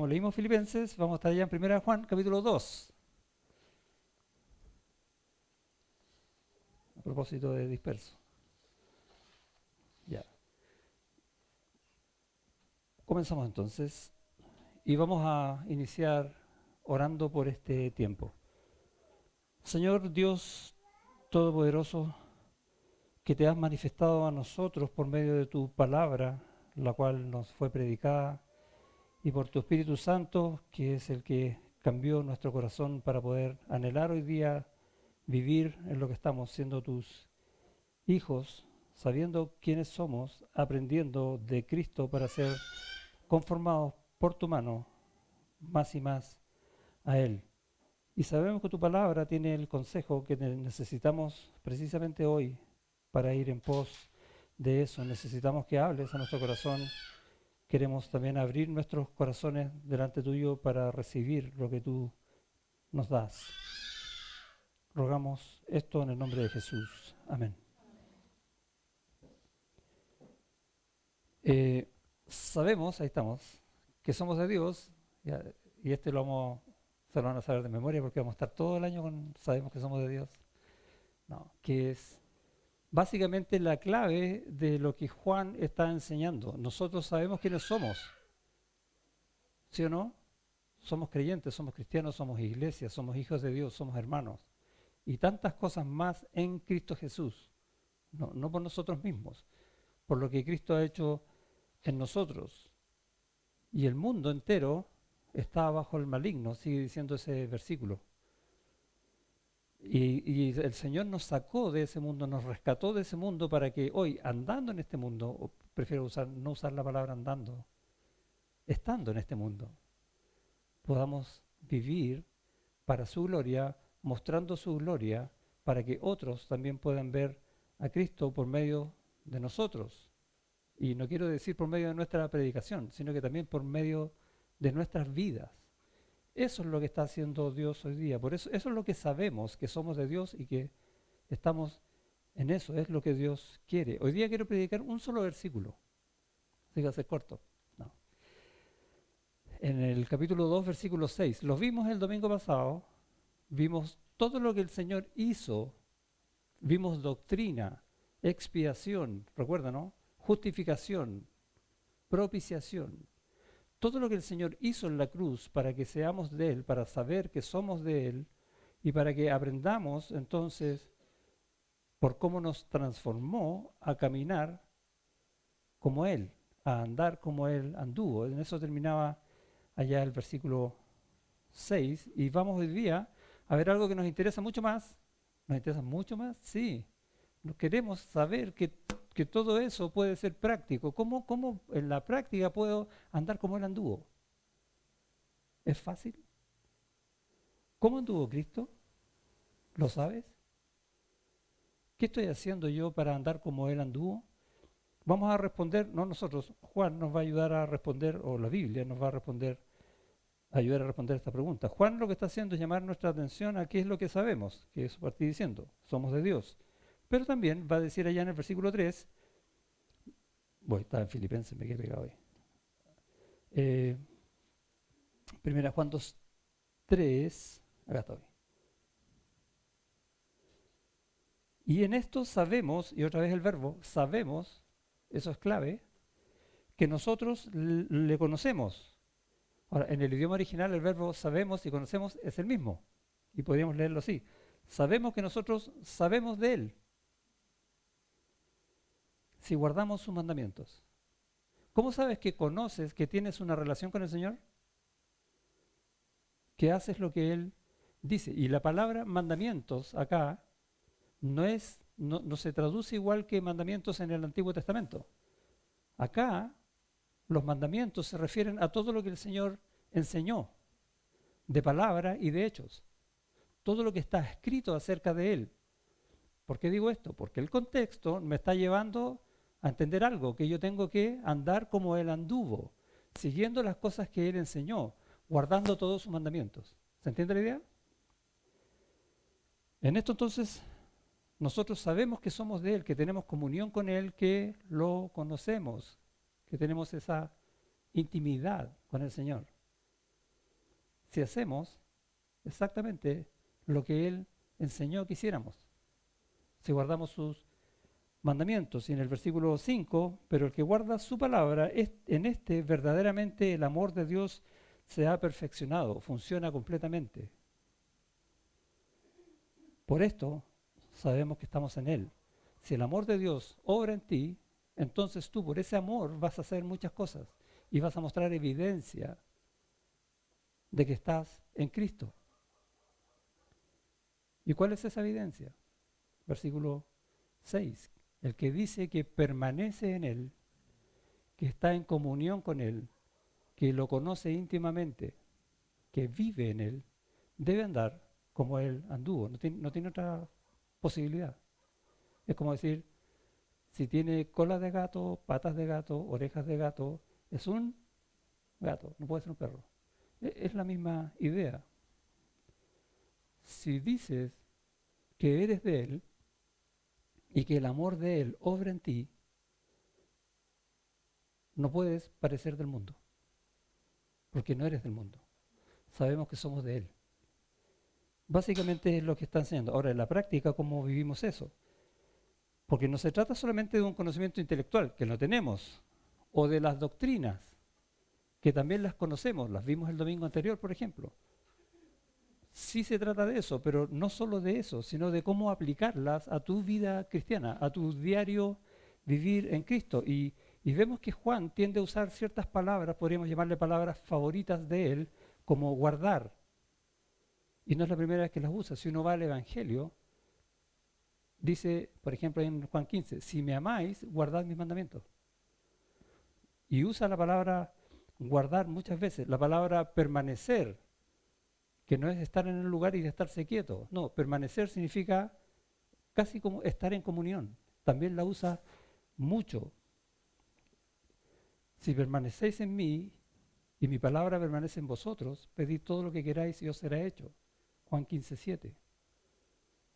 como leímos Filipenses, vamos a estar ya en 1 Juan, capítulo 2. A propósito de disperso. Ya. Comenzamos entonces y vamos a iniciar orando por este tiempo. Señor Dios Todopoderoso, que te has manifestado a nosotros por medio de tu palabra, la cual nos fue predicada, y por tu Espíritu Santo, que es el que cambió nuestro corazón para poder anhelar hoy día vivir en lo que estamos, siendo tus hijos, sabiendo quiénes somos, aprendiendo de Cristo para ser conformados por tu mano más y más a Él. Y sabemos que tu palabra tiene el consejo que necesitamos precisamente hoy para ir en pos de eso. Necesitamos que hables a nuestro corazón. Queremos también abrir nuestros corazones delante tuyo para recibir lo que tú nos das. Rogamos esto en el nombre de Jesús. Amén. Sabemos, ahí estamos, que somos de Dios, y se lo van a saber de memoria porque vamos a estar todo el año con sabemos que somos de Dios. No, que es básicamente la clave de lo que Juan está enseñando. Nosotros sabemos quiénes somos, ¿sí o no? Somos creyentes, somos cristianos, somos iglesia, somos hijos de Dios, somos hermanos. Y tantas cosas más en Cristo Jesús, no por nosotros mismos, por lo que Cristo ha hecho en nosotros. Y el mundo entero está bajo el maligno, sigue diciendo ese versículo. Y el Señor nos sacó de ese mundo, nos rescató de ese mundo para que hoy, andando en este mundo, o prefiero no usar la palabra andando, estando en este mundo, podamos vivir para su gloria, mostrando su gloria, para que otros también puedan ver a Cristo por medio de nosotros. Y no quiero decir por medio de nuestra predicación, sino que también por medio de nuestras vidas. Eso es lo que está haciendo Dios hoy día. Por eso es lo que sabemos, que somos de Dios y que estamos en eso. Es lo que Dios quiere. Hoy día quiero predicar un solo versículo. Así que va a ser corto. No. En el capítulo 2, versículo 6. Lo vimos el domingo pasado. Vimos todo lo que el Señor hizo. Vimos doctrina, expiación, recuerda, ¿no? Justificación, propiciación. Todo lo que el Señor hizo en la cruz para que seamos de Él, para saber que somos de Él y para que aprendamos entonces por cómo nos transformó a caminar como Él, a andar como Él anduvo. En eso terminaba allá el versículo 6 y vamos hoy día a ver algo que nos interesa mucho más. ¿Nos interesa mucho más? Sí. Nos queremos saber que todo eso puede ser práctico. ¿Cómo en la práctica puedo andar como Él anduvo? ¿Es fácil? ¿Cómo anduvo Cristo? ¿Lo sabes? ¿Qué estoy haciendo yo para andar como Él anduvo? Vamos a responder, no nosotros, Juan nos va a ayudar a responder, o la Biblia nos va a ayudar a responder esta pregunta. Juan lo que está haciendo es llamar nuestra atención a qué es lo que sabemos, que eso partí diciendo, somos de Dios. Pero también va a decir allá en el versículo 3, está en Filipenses, me quedé pegado ahí. Primera Juan 2, 3, acá estoy. Y en esto sabemos, y otra vez el verbo, sabemos, eso es clave, que nosotros le conocemos. Ahora, en el idioma original el verbo sabemos y conocemos es el mismo. Y podríamos leerlo así. Sabemos que nosotros sabemos de Él. Si guardamos sus mandamientos. ¿Cómo sabes que conoces, que tienes una relación con el Señor? Que haces lo que Él dice. Y la palabra mandamientos acá no se traduce igual que mandamientos en el Antiguo Testamento. Acá los mandamientos se refieren a todo lo que el Señor enseñó, de palabra y de hechos. Todo lo que está escrito acerca de Él. ¿Por qué digo esto? Porque el contexto me está llevando a entender algo, que yo tengo que andar como Él anduvo, siguiendo las cosas que Él enseñó, guardando todos sus mandamientos. ¿Se entiende la idea? En esto entonces nosotros sabemos que somos de Él, que tenemos comunión con Él, que lo conocemos, que tenemos esa intimidad con el Señor. si hacemos exactamente lo que Él enseñó que hiciéramos, si guardamos sus mandamientos. Y en el versículo 5, pero el que guarda su palabra, en este verdaderamente el amor de Dios se ha perfeccionado, funciona completamente. Por esto sabemos que estamos en Él. Si el amor de Dios obra en ti, entonces tú por ese amor vas a hacer muchas cosas y vas a mostrar evidencia de que estás en Cristo. ¿Y cuál es esa evidencia? Versículo 6. El que dice que permanece en Él, que está en comunión con Él, que lo conoce íntimamente, que vive en Él, debe andar como Él anduvo. No tiene otra posibilidad. Es como decir, si tiene cola de gato, patas de gato, orejas de gato, es un gato, no puede ser un perro. Es la misma idea. Si dices que eres de Él y que el amor de Él obra en ti, no puedes parecer del mundo, porque no eres del mundo. Sabemos que somos de Él. Básicamente es lo que está enseñando. Ahora, en la práctica, ¿cómo vivimos eso? Porque no se trata solamente de un conocimiento intelectual, que lo tenemos, o de las doctrinas, que también las conocemos, las vimos el domingo anterior, por ejemplo. Sí se trata de eso, pero no solo de eso, sino de cómo aplicarlas a tu vida cristiana, a tu diario vivir en Cristo. Y vemos que Juan tiende a usar ciertas palabras, podríamos llamarle palabras favoritas de él, como guardar. Y no es la primera vez que las usa. Si uno va al Evangelio, dice, por ejemplo, en Juan 15, si me amáis, guardad mis mandamientos. Y usa la palabra guardar muchas veces, la palabra permanecer, que no es estar en el lugar y estarse quieto. No, permanecer significa casi como estar en comunión. También la usa mucho. Si permanecéis en mí y mi palabra permanece en vosotros, pedid todo lo que queráis y os será hecho. Juan 15:7.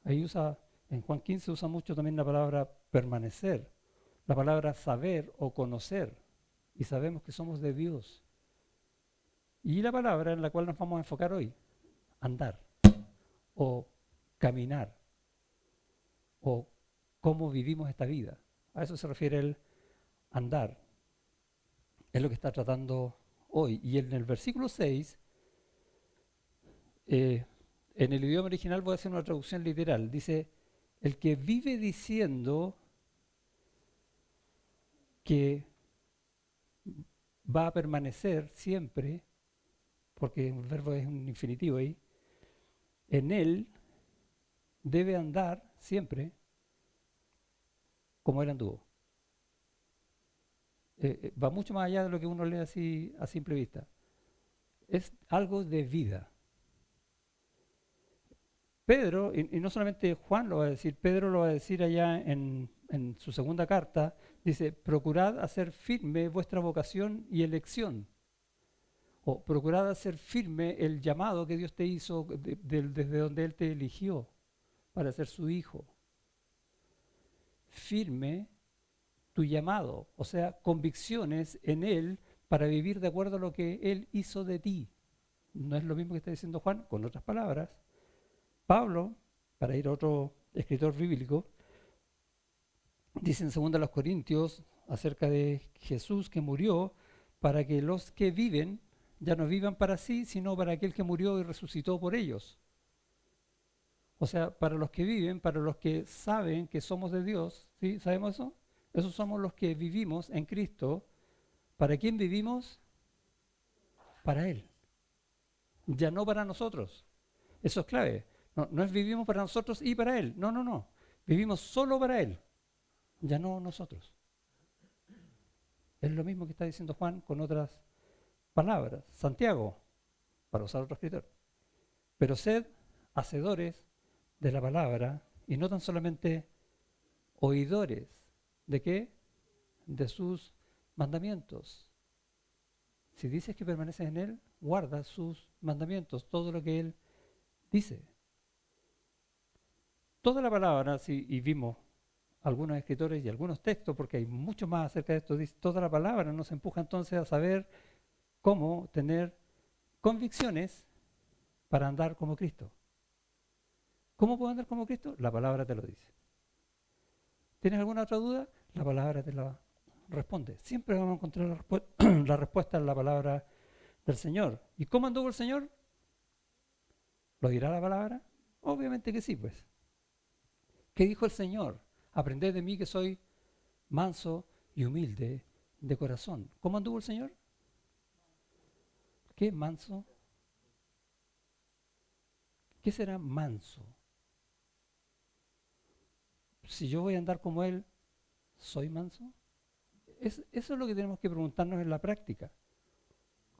Ahí en Juan 15 usa mucho también la palabra permanecer, la palabra saber o conocer. Y sabemos que somos de Dios. Y la palabra en la cual nos vamos a enfocar hoy, andar o caminar o cómo vivimos esta vida. A eso se refiere el andar. Es lo que está tratando hoy. Y en el versículo 6, en el idioma original voy a hacer una traducción literal. Dice, el que vive diciendo que va a permanecer siempre, porque el verbo es un infinitivo ahí, en él debe andar siempre como él anduvo. Va mucho más allá de lo que uno lee así a simple vista. Es algo de vida. Pedro, y no solamente Juan lo va a decir, Pedro lo va a decir allá en su segunda carta, dice, procurad hacer firme vuestra vocación y elección. O procurad hacer firme el llamado que Dios te hizo desde donde Él te eligió para ser su hijo. Firme tu llamado, o sea, convicciones en Él para vivir de acuerdo a lo que Él hizo de ti. No es lo mismo que está diciendo Juan, con otras palabras. Pablo, para ir a otro escritor bíblico, dice en 2 Corintios acerca de Jesús que murió para que los que viven ya no vivan para sí, sino para aquel que murió y resucitó por ellos. O sea, para los que viven, para los que saben que somos de Dios, ¿sí? ¿Sabemos eso? Esos somos los que vivimos en Cristo. ¿Para quién vivimos? Para Él. Ya no para nosotros. Eso es clave. No es vivimos para nosotros y para Él. No. Vivimos solo para Él. Ya no nosotros. Es lo mismo que está diciendo Juan con otras palabras. Santiago, para usar otro escritor. Pero sed hacedores de la palabra y no tan solamente oidores. ¿De qué? De sus mandamientos. Si dices que permaneces en Él, guarda sus mandamientos, todo lo que Él dice. Toda la palabra, y vimos algunos escritores y algunos textos, porque hay mucho más acerca de esto, dice, toda la palabra nos empuja entonces a saber cómo tener convicciones para andar como Cristo. ¿Cómo puedo andar como Cristo? La palabra te lo dice. ¿Tienes alguna otra duda? La palabra te la responde. Siempre vamos a encontrar la respuesta en la palabra del Señor. ¿Y cómo anduvo el Señor? ¿Lo dirá la palabra? Obviamente que sí, pues. ¿Qué dijo el Señor? Aprended de mí que soy manso y humilde de corazón. ¿Cómo anduvo el Señor? ¿Qué es manso? ¿Qué será manso? Si yo voy a andar como Él, ¿soy manso? Eso es lo que tenemos que preguntarnos en la práctica.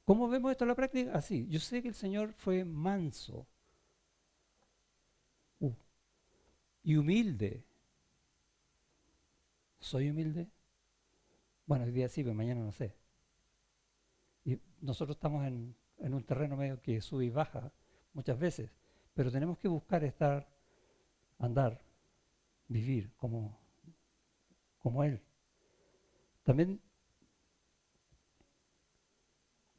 ¿Cómo vemos esto en la práctica? Así, yo sé que el Señor fue manso y humilde. ¿Soy humilde? Bueno, hoy día sí, pero mañana no sé. Y nosotros estamos en un terreno medio que sube y baja muchas veces, pero tenemos que buscar andar, vivir como Él. También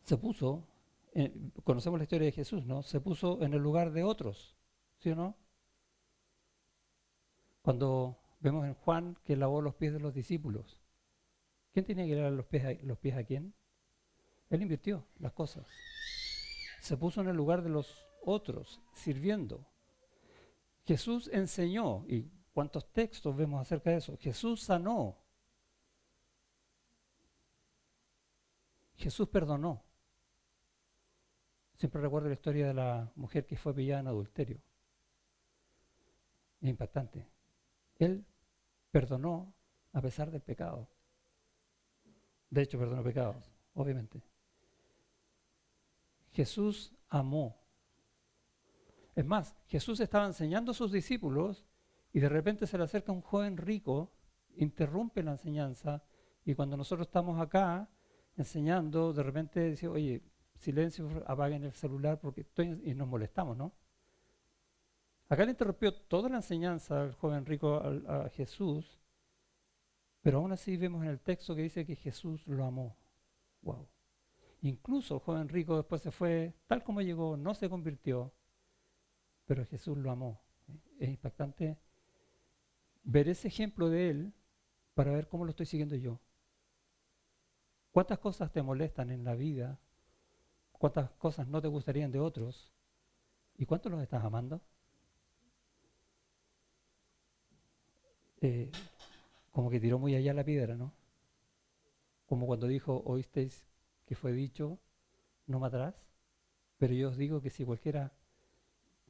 se puso, conocemos la historia de Jesús, ¿no? Se puso en el lugar de otros, ¿sí o no? Cuando vemos en Juan que lavó los pies de los discípulos, ¿quién tenía que lavar los pies a quién? Él invirtió las cosas. Se puso en el lugar de los otros, sirviendo. Jesús enseñó, y cuántos textos vemos acerca de eso. Jesús sanó. Jesús perdonó. Siempre recuerdo la historia de la mujer que fue pillada en adulterio. Es impactante. Él perdonó a pesar del pecado. De hecho, perdonó pecados, obviamente. Jesús amó. Es más, Jesús estaba enseñando a sus discípulos y de repente se le acerca un joven rico, interrumpe la enseñanza y cuando nosotros estamos acá enseñando, de repente dice, oye, silencio, apaguen el celular porque estoy, y nos molestamos, ¿no? Acá le interrumpió toda la enseñanza al joven rico a Jesús, pero aún así vemos en el texto que dice que Jesús lo amó. Wow. Incluso el joven rico después se fue, tal como llegó, no se convirtió, pero Jesús lo amó. Es impactante ver ese ejemplo de él para ver cómo lo estoy siguiendo yo. ¿Cuántas cosas te molestan en la vida? ¿Cuántas cosas no te gustarían de otros? ¿Y cuánto los estás amando? Eh, como que tiró muy allá la piedra, ¿no? Como cuando dijo, oísteis que fue dicho, no matarás, pero yo os digo que si cualquiera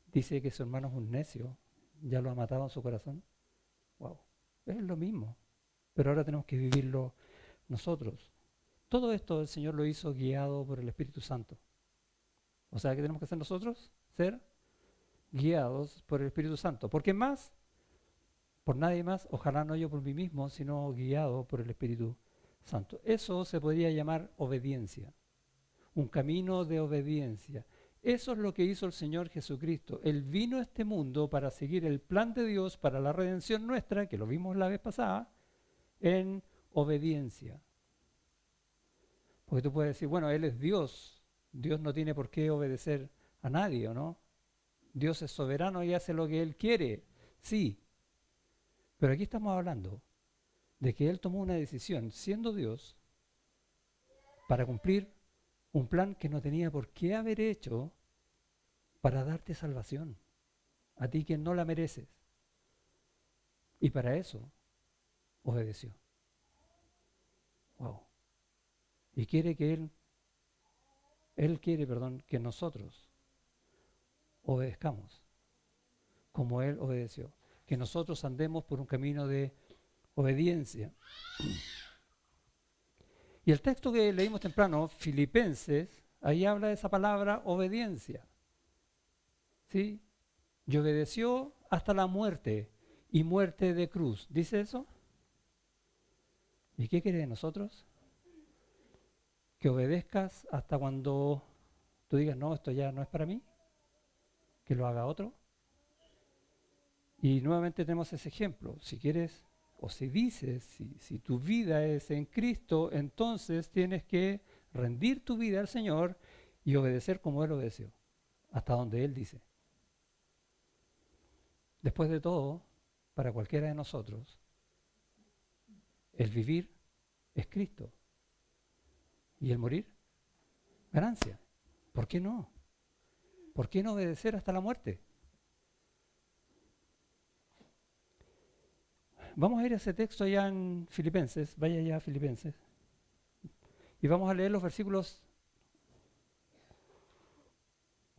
dice que su hermano es un necio, ya lo ha matado en su corazón. Wow, es lo mismo, pero ahora tenemos que vivirlo nosotros. Todo esto el Señor lo hizo guiado por el Espíritu Santo. O sea, ¿qué tenemos que hacer nosotros? Ser guiados por el Espíritu Santo. ¿Por qué más? Por nadie más, ojalá no yo por mí mismo, sino guiado por el Espíritu Santo. Eso se podría llamar obediencia, un camino de obediencia. Eso es lo que hizo el Señor Jesucristo. Él vino a este mundo para seguir el plan de Dios para la redención nuestra, que lo vimos la vez pasada, en obediencia. Porque tú puedes decir, bueno, Él es Dios. Dios no tiene por qué obedecer a nadie, ¿o no? Dios es soberano y hace lo que Él quiere. Sí, pero aquí estamos hablando de que Él tomó una decisión, siendo Dios, para cumplir un plan que no tenía por qué haber hecho para darte salvación, a ti que no la mereces. Y para eso obedeció. Wow. Y quiere que Él quiere, perdón, que nosotros obedezcamos como Él obedeció. Que nosotros andemos por un camino de obediencia. Y el texto que leímos temprano, Filipenses, ahí habla de esa palabra obediencia. ¿Sí? Y obedeció hasta la muerte, y muerte de cruz. ¿Dice eso? ¿Y qué quiere de nosotros? Que obedezcas hasta cuando tú digas, no, esto ya no es para mí, que lo haga otro. Y nuevamente tenemos ese ejemplo. Si quieres, o si dices, si tu vida es en Cristo, entonces tienes que rendir tu vida al Señor y obedecer como Él obedeció. hasta donde Él dice. Después de todo, para cualquiera de nosotros, el vivir es Cristo y el morir, ganancia. ¿Por qué no? ¿Por qué no obedecer hasta la muerte? Vamos a ir a ese texto allá en Filipenses, vaya ya a Filipenses, y vamos a leer los versículos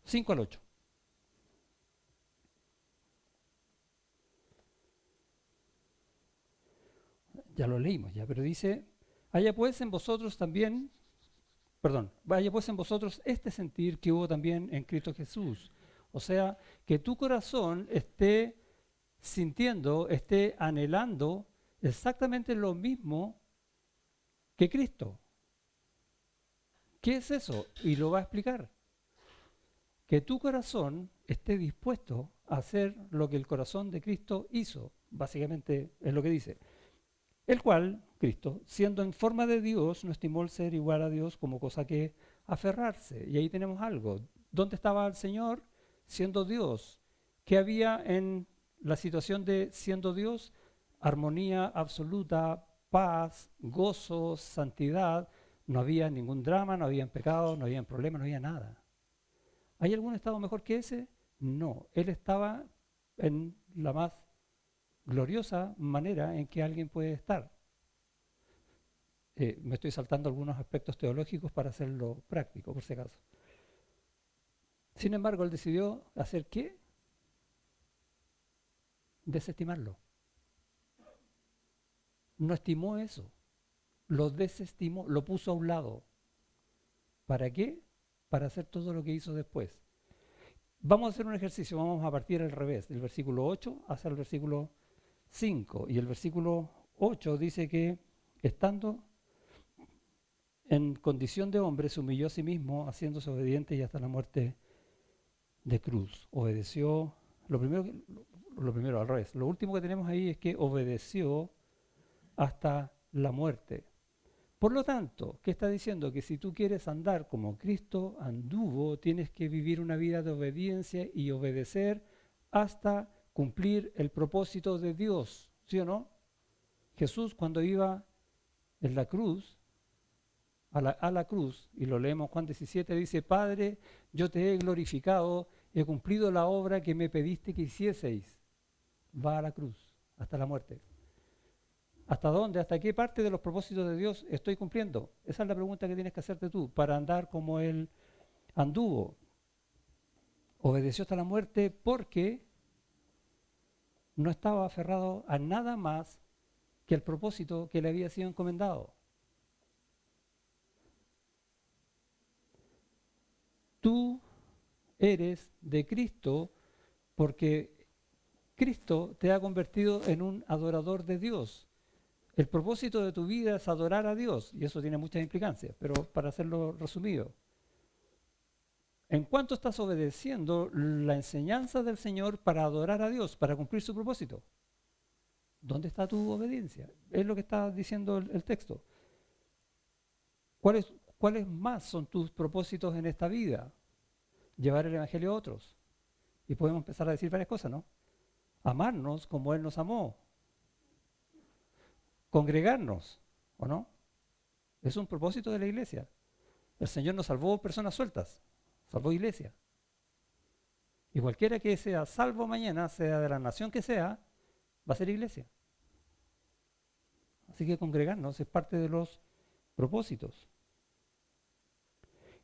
5 al 8. Ya lo leímos ya, pero dice, haya pues en vosotros también, vaya pues en vosotros este sentir que hubo también en Cristo Jesús. O sea, que tu corazón esté sintiendo, esté anhelando exactamente lo mismo que Cristo. ¿Qué es eso? Y lo va a explicar. Que tu corazón esté dispuesto a hacer lo que el corazón de Cristo hizo. Básicamente es lo que dice. El cual, Cristo, siendo en forma de Dios, no estimó el ser igual a Dios como cosa que aferrarse. Y ahí tenemos algo. ¿Dónde estaba el Señor siendo Dios? ¿Qué había en la situación de siendo Dios? Armonía absoluta, paz, gozo, santidad. No había ningún drama, no había pecado, no había problemas, no había nada. ¿Hay algún estado mejor que ese? No. Él estaba en la más gloriosa manera en que alguien puede estar. Me estoy saltando algunos aspectos teológicos para hacerlo práctico, por si acaso. Sin embargo, él decidió hacer ¿qué? Desestimarlo. No estimó eso. Lo desestimó, lo puso a un lado. ¿Para qué? Para hacer todo lo que hizo después. Vamos a hacer un ejercicio, vamos a partir al revés, del versículo 8 hasta el versículo 5. Y el versículo 8 dice que estando en condición de hombre se humilló a sí mismo, haciéndose obediente y hasta la muerte de cruz. Obedeció, lo primero al revés. Lo último que tenemos ahí es que obedeció hasta la muerte. Por lo tanto, ¿qué está diciendo? Que si tú quieres andar como Cristo anduvo, tienes que vivir una vida de obediencia y obedecer hasta cumplir el propósito de Dios, ¿sí o no? Jesús cuando iba en la cruz, a la cruz, y lo leemos Juan 17, dice, Padre, yo te he glorificado, he cumplido la obra que me pediste que hicieseis. Va a la cruz, hasta la muerte. ¿Hasta dónde? ¿Hasta qué parte de los propósitos de Dios estoy cumpliendo? Esa es la pregunta que tienes que hacerte tú, para andar como Él anduvo. Obedeció hasta la muerte porque no estaba aferrado a nada más que el propósito que le había sido encomendado. Tú eres de Cristo porque Cristo te ha convertido en un adorador de Dios. El propósito de tu vida es adorar a Dios, y eso tiene muchas implicancias, pero para hacerlo resumido, ¿en cuánto estás obedeciendo la enseñanza del Señor para adorar a Dios, para cumplir su propósito? ¿Dónde está tu obediencia? Es lo que está diciendo el texto. ¿Cuáles más son tus propósitos en esta vida? Llevar el Evangelio a otros. Y podemos empezar a decir varias cosas, ¿no? Amarnos como Él nos amó. Congregarnos, ¿o no? Es un propósito de la iglesia. El Señor nos salvó personas sueltas, salvó iglesia. Y cualquiera que sea salvo mañana, sea de la nación que sea, va a ser iglesia. Así que congregarnos es parte de los propósitos.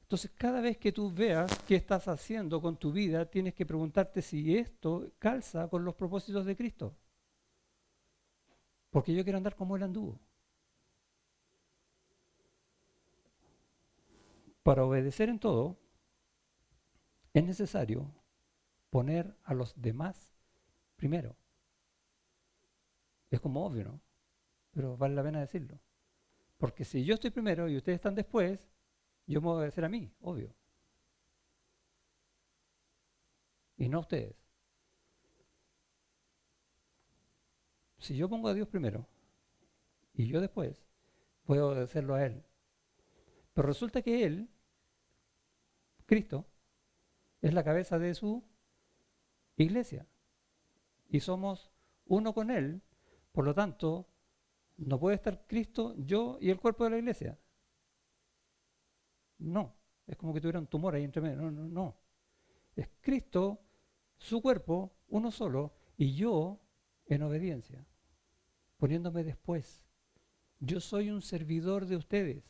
Entonces, cada vez que tú veas qué estás haciendo con tu vida, tienes que preguntarte si esto calza con los propósitos de Cristo. Porque yo quiero andar como Él anduvo. Para obedecer en todo, es necesario poner a los demás primero. Es como obvio, ¿no? Pero vale la pena decirlo. Porque si yo estoy primero y ustedes están después, yo me voy a obedecer a mí, obvio. Y no a ustedes. Si yo pongo a Dios primero y yo después, voy a obedecerlo a Él. Pero resulta que Él, Cristo, Es la cabeza de su iglesia. Y somos uno con Él. Por lo tanto, no puede estar Cristo, yo y el cuerpo de la iglesia. No. Es como que tuviera un tumor ahí entre medio. No, no, no. Es Cristo, su cuerpo, uno solo, y yo en obediencia, poniéndome después. Yo soy un servidor de ustedes,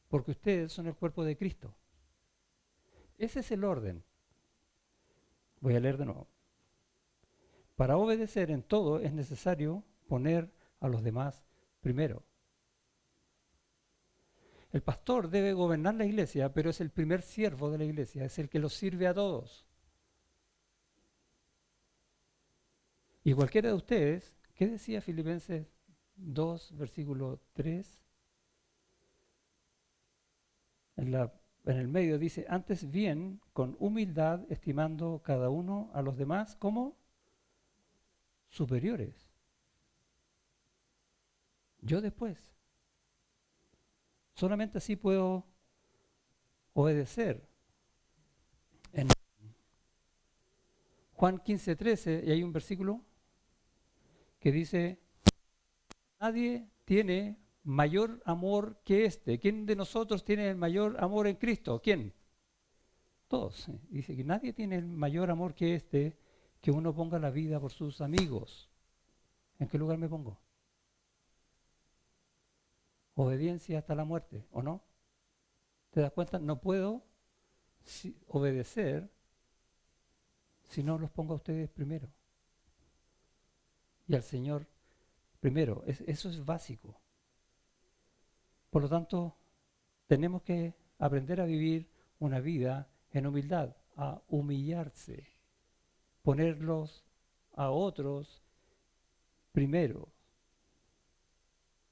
porque ustedes son el cuerpo de Cristo. Ese es el orden. Voy a leer de nuevo. Para obedecer en todo es necesario poner a los demás primero. El pastor debe gobernar la iglesia, pero es el primer siervo de la iglesia, es el que los sirve a todos. Y cualquiera de ustedes, ¿qué decía Filipenses 2, versículo 3? En el medio dice, antes bien, con humildad, estimando cada uno a los demás como superiores. Yo después. Solamente así puedo obedecer. En Juan 15:13, y hay un versículo que dice, nadie tiene mayor amor que este. ¿Quién de nosotros tiene el mayor amor en Cristo? ¿Quién? Todos. Dice que nadie tiene el mayor amor que este, que uno ponga la vida por sus amigos. ¿En qué lugar me pongo? Obediencia hasta la muerte, ¿o no? ¿Te das cuenta? No puedo obedecer si no los pongo a ustedes primero. Y al Señor primero. Eso es básico. Por lo tanto, tenemos que aprender a vivir una vida en humildad, a humillarse, ponerlos a otros primero,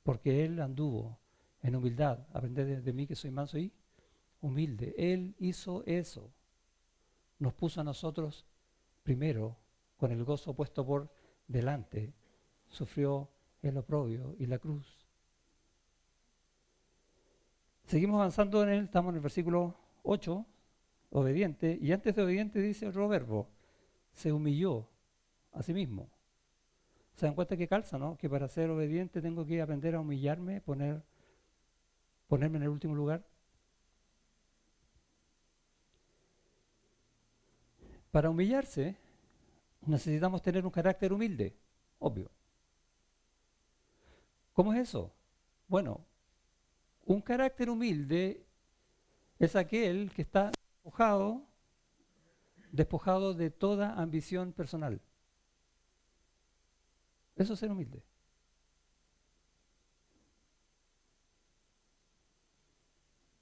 porque Él anduvo en humildad. Aprended de mí que soy manso y humilde. Él hizo eso. Nos puso a nosotros primero, con el gozo puesto por delante. Sufrió el oprobio y la cruz. Seguimos avanzando en él, estamos en el versículo 8, obediente, y antes de obediente dice otro verbo, se humilló a sí mismo. ¿Se dan cuenta que calza, no? Que para ser obediente tengo que aprender a humillarme, ponerme en el último lugar. Para humillarse necesitamos tener un carácter humilde, obvio. ¿Cómo es eso? Bueno, un carácter humilde es aquel que está despojado de toda ambición personal. Eso es ser humilde.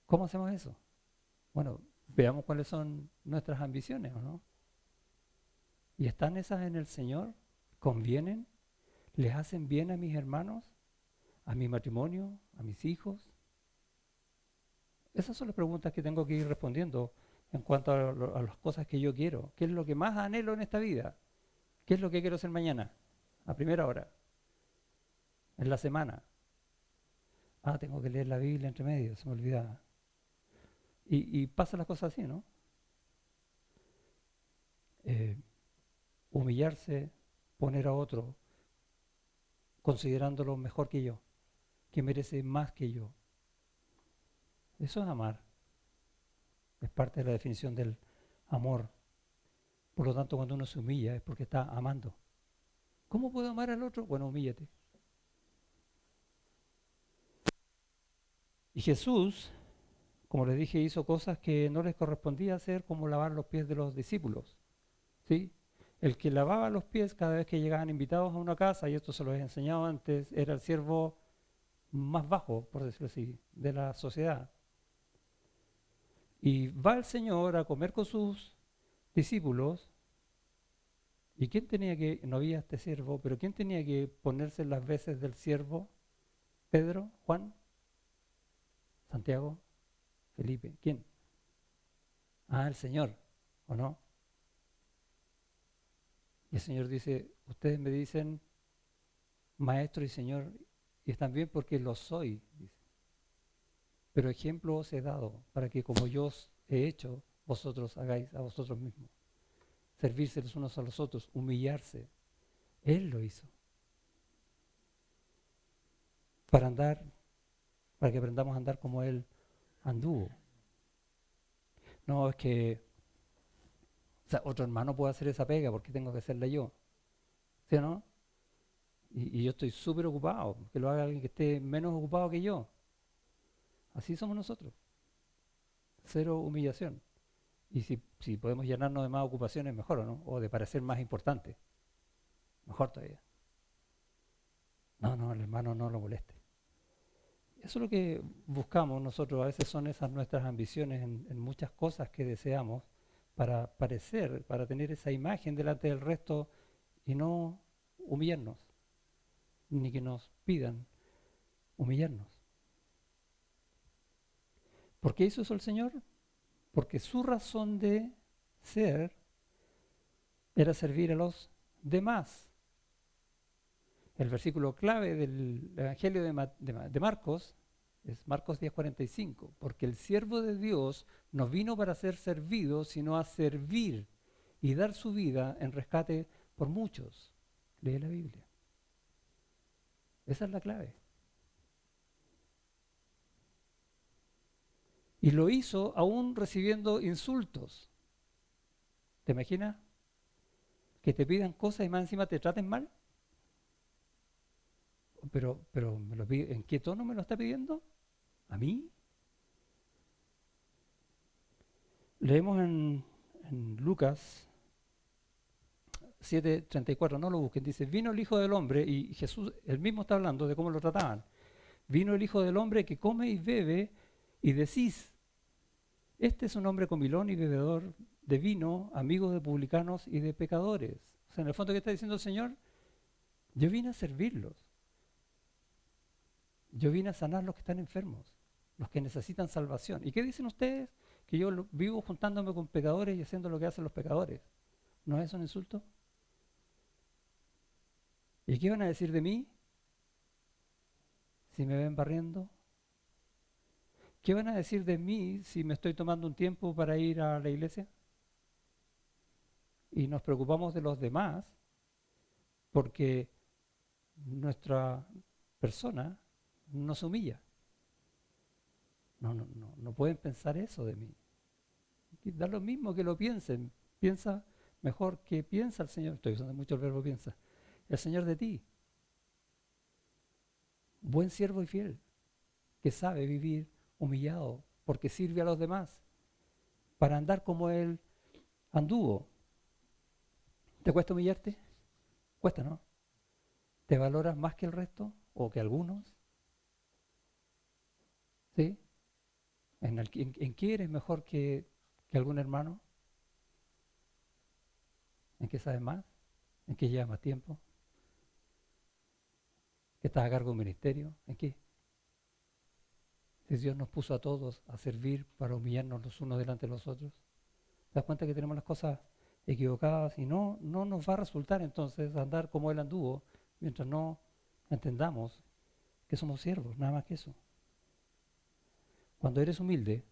¿Cómo hacemos eso? Bueno, veamos cuáles son nuestras ambiciones, ¿o no? ¿Y están esas en el Señor? ¿Convienen? ¿Les hacen bien a mis hermanos? ¿A mi matrimonio? ¿A mis hijos? Esas son las preguntas que tengo que ir respondiendo en cuanto a las cosas que yo quiero. ¿Qué es lo que más anhelo en esta vida? ¿Qué es lo que quiero hacer mañana? A primera hora. En la semana. Tengo que leer la Biblia entre medio, se me olvidaba. Y pasan las cosas así, ¿no? Humillarse, poner a otro, considerándolo mejor que yo, que merece más que yo. Eso es amar. Es parte de la definición del amor. Por lo tanto, cuando uno se humilla es porque está amando. ¿Cómo puedo amar al otro? Bueno, humíllate. Y Jesús, como les dije, hizo cosas que no les correspondía hacer, como lavar los pies de los discípulos. ¿Sí? El que lavaba los pies cada vez que llegaban invitados a una casa, y esto se los he enseñado antes, era el siervo más bajo, por decirlo así, de la sociedad. Y va el Señor a comer con sus discípulos, ¿y quién tenía que, no había este siervo, pero quién tenía que ponerse las veces del siervo? ¿Pedro? ¿Juan? ¿Santiago? ¿Felipe? ¿Quién? El Señor, ¿o no? Y el Señor dice, ustedes me dicen maestro y Señor, y están bien porque lo soy, dice. Pero ejemplo os he dado para que como yo os he hecho, vosotros hagáis a vosotros mismos. Servirse los unos a los otros, humillarse. Él lo hizo. Para andar, para que aprendamos a andar como Él anduvo. No es que otro hermano puede hacer esa pega porque tengo que hacerla yo. ¿Sí o no? Y yo estoy súper ocupado, que lo haga alguien que esté menos ocupado que yo. Así somos nosotros. Cero humillación. Y si podemos llenarnos de más ocupaciones, mejor, ¿o no? O de parecer más importante. Mejor todavía. No, el hermano no lo moleste. Eso es lo que buscamos nosotros. A veces son esas nuestras ambiciones en muchas cosas que deseamos para parecer, para tener esa imagen delante del resto y no humillarnos, ni que nos pidan humillarnos. ¿Por qué hizo eso el Señor? Porque su razón de ser era servir a los demás. El versículo clave del Evangelio de Marcos es Marcos 10:45, porque el siervo de Dios no vino para ser servido, sino a servir y dar su vida en rescate por muchos. Lee la Biblia. Esa es la clave. Y lo hizo aún recibiendo insultos. ¿Te imaginas? Que te pidan cosas y más encima te traten mal. Pero me lo pide, ¿en qué tono me lo está pidiendo? ¿A mí? Leemos en Lucas 7:34, no lo busquen, dice, vino el Hijo del Hombre, y Jesús, él mismo está hablando de cómo lo trataban. Vino el Hijo del Hombre que come y bebe, y decís, este es un hombre comilón y bebedor de vino, amigo de publicanos y de pecadores. O sea, en el fondo, ¿qué está diciendo el Señor? Yo vine a servirlos. Yo vine a sanar los que están enfermos, los que necesitan salvación. ¿Y qué dicen ustedes? Que yo vivo juntándome con pecadores y haciendo lo que hacen los pecadores. ¿No es eso un insulto? ¿Y qué van a decir de mí si me ven barriendo? ¿Qué van a decir de mí si me estoy tomando un tiempo para ir a la iglesia? Y nos preocupamos de los demás porque nuestra persona nos humilla. No pueden pensar eso de mí. Da lo mismo que lo piensen. Piensa mejor que piensa el Señor. Estoy usando mucho el verbo piensa. El Señor de ti. Buen siervo y fiel, que sabe vivir humillado porque sirve a los demás para andar como Él anduvo. ¿Te cuesta humillarte? Cuesta, ¿no? ¿Te valoras más que el resto o que algunos? ¿Sí? ¿En qué eres mejor que algún hermano? ¿En qué sabes más? ¿En qué llevas más tiempo? ¿Que estás a cargo de un ministerio? ¿En qué? Si Dios nos puso a todos a servir para humillarnos los unos delante de los otros. ¿Te das cuenta que tenemos las cosas equivocadas y no nos va a resultar entonces andar como Él anduvo mientras no entendamos que somos siervos, nada más que eso? Cuando eres humilde,